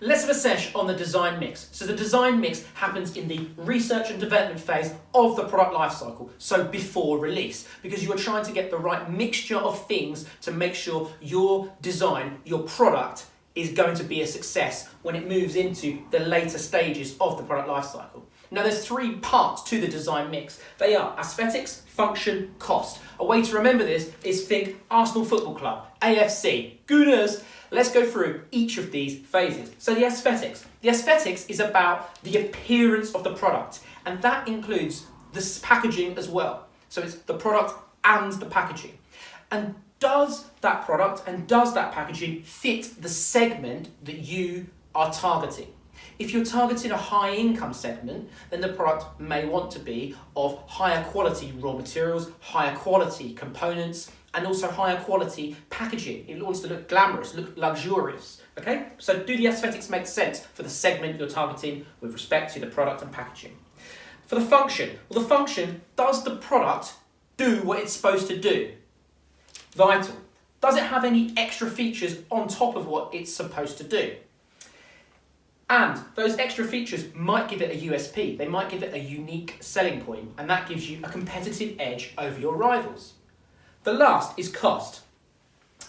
Let's have a sesh on the design mix. So the design mix happens in the research and development phase of the product lifecycle, so before release, because you are trying to get the right mixture of things to make sure your design, your product, is going to be a success when it moves into the later stages of the product lifecycle. Now there's three parts to the design mix. They are aesthetics, function, cost. A way to remember this is think Arsenal Football Club, AFC, Gunners. Let's go through each of these phases. So the aesthetics. The aesthetics is about the appearance of the product, and that includes the packaging as well. So it's the product and the packaging. And does that product and does that packaging fit the segment that you are targeting? If you're targeting a high income segment, then the product may want to be of higher quality raw materials, higher quality components, and also higher quality packaging. It wants to look glamorous, look luxurious. Okay? So do the aesthetics make sense for the segment you're targeting with respect to the product and packaging? For the function, well, the function, does the product do what it's supposed to do? Vital. Does it have any extra features on top of what it's supposed to do? And those extra features might give it a USP. They might give it a unique selling point, and that gives you a competitive edge over your rivals. The last is cost.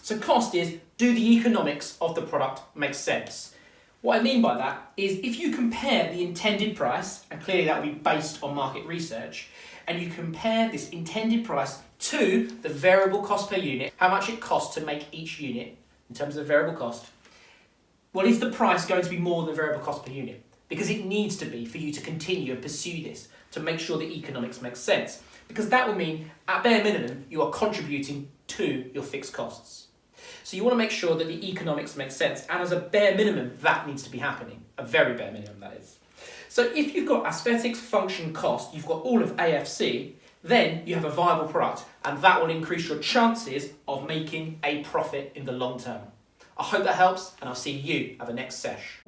So cost is, do the economics of the product make sense? What I mean by that is if you compare the intended price, and clearly that will be based on market research, and you compare this intended price to the variable cost per unit, how much it costs to make each unit in terms of variable cost, well, is the price going to be more than variable cost per unit? Because it needs to be for you to continue and pursue this, to make sure the economics make sense. Because that will mean, at bare minimum, you are contributing to your fixed costs. So you want to make sure that the economics make sense, and as a bare minimum, that needs to be happening. A very bare minimum, that is. So if you've got aesthetics, function, cost, you've got all of AFC, then you have a viable product, and that will increase your chances of making a profit in the long term. I hope that helps, and I'll see you at the next sesh.